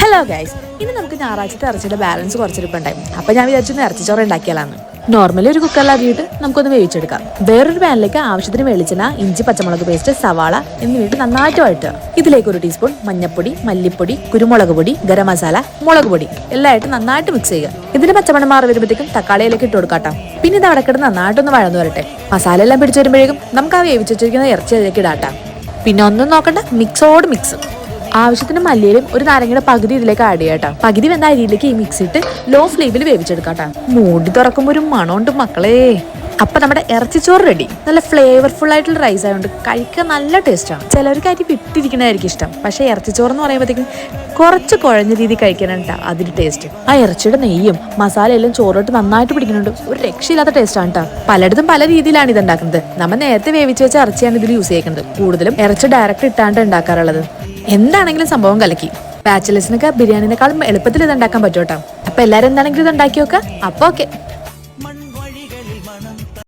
Hello guys, ഇനി നമുക്ക് ഞായറാഴ്ചത്തെ ഇറച്ചിയുടെ balance കുറച്ചിരിപ്പുണ്ടായി. അപ്പം ഞാൻ വിചാരിച്ചു ഇറച്ചിച്ചോറ് ഉണ്ടാക്കിയാലാന്ന്. നോർമലി ഒരു കുക്കറിലാക്കിയിട്ട് നമുക്കൊന്ന് വേവിച്ചെടുക്കാം. വേറൊരു പാനിലേക്ക് ആവശ്യത്തിന് വെളിച്ചെണ്ണ, ഇഞ്ചി, പച്ചമുളക് പേസ്റ്റ്, സവാള എന്നിവയിട്ട് നന്നായിട്ട് വഴറ്റുക. ഇതിലേക്ക് 1 ടീസ്പൂൺ മഞ്ഞപ്പൊടി, മല്ലിപ്പൊടി, കുരുമുളക് പൊടി, ഗരം മസാല, മുളക് പൊടി എല്ലായിട്ട് നന്നായിട്ട് മിക്സ് ചെയ്യുക. ഇതിന്റെ പച്ചമണം മാറി വരുമ്പോഴത്തേക്കും തക്കാളിയിലേക്ക് ഇട്ട് കൊടുക്കാട്ടോ. പിന്നെ ഇത് അടക്കിട്ട് നന്നായിട്ടൊന്ന് വഴന്നു വരട്ടെ. മസാല എല്ലാം പിടിച്ചു വരുമ്പോഴേക്കും നമുക്ക് ആ വേവിച്ച് വെച്ചിരിക്കുന്ന ഇറച്ചി അതിലേക്ക് ഇടാട്ടാം. പിന്നെ ഒന്നും നോക്കണ്ട, മിക്സോട് മിക്സ്. ആവശ്യത്തിന് മല്ലിയിലും ഒരു നാരങ്ങയുടെ പകുതി ഇതിലേക്ക് ആഡ് ചെയ്യാട്ടോ. പകുതി വെന്ത അരിയിലേക്ക് ഈ മിക്സ് ഇട്ട് ലോ ഫ്ലെയിമിൽ വേവിച്ചെടുക്കാട്ടോ. മൂടി തുറക്കുമ്പോൾ ഒരു മണമുണ്ട് മക്കളെ. അപ്പൊ നമ്മുടെ ഇറച്ചിച്ചോറ് റെഡി. നല്ല ഫ്ലേവർഫുൾ ആയിട്ടുള്ള റൈസ് ആയതുകൊണ്ട് കഴിക്കാൻ നല്ല ടേസ്റ്റാണ്. ചിലർക്ക് അരി വിട്ടിരിക്കുന്നതായിരിക്കും ഇഷ്ടം, പക്ഷേ ഇറച്ചിച്ചോറ് എന്ന് പറയുമ്പോഴത്തേക്കും കുറച്ച് കുഴഞ്ഞ രീതി കഴിക്കാനാണ് കേട്ടോ അതിന്റെ ടേസ്റ്റ്. ആ ഇറച്ചിയുടെ നെയ്യും മസാലയെല്ലാം ചോറിട്ട് നന്നായിട്ട് പിടിക്കുന്നുണ്ട്. ഒരു രക്ഷയില്ലാത്ത ടേസ്റ്റാണ് കേട്ടോ. പലയിടത്തും പല രീതിയിലാണ് ഇത് ഉണ്ടാക്കുന്നത്. നമ്മൾ നേരത്തെ വേവിച്ച് വെച്ച ഇറച്ചിയാണ് ഇതിൽ യൂസ് ചെയ്യുന്നത്. കൂടുതലും ഇറച്ചി ഡയറക്റ്റ് ഇട്ടാണ്ട് ഉണ്ടാക്കാറുള്ളത്. എന്താണെങ്കിലും സംഭവം കലക്കി. ബാച്ചിലേഴ്സിനൊക്കെ ബിരിയാണിനെക്കാളും എളുപ്പത്തിൽ ഇത് ഉണ്ടാക്കാൻ പറ്റും കേട്ടോ. അപ്പൊ എല്ലാവരും എന്താണെങ്കിലും ഇത് ഉണ്ടാക്കി നോക്കാം. അപ്പൊ ഓക്കെ.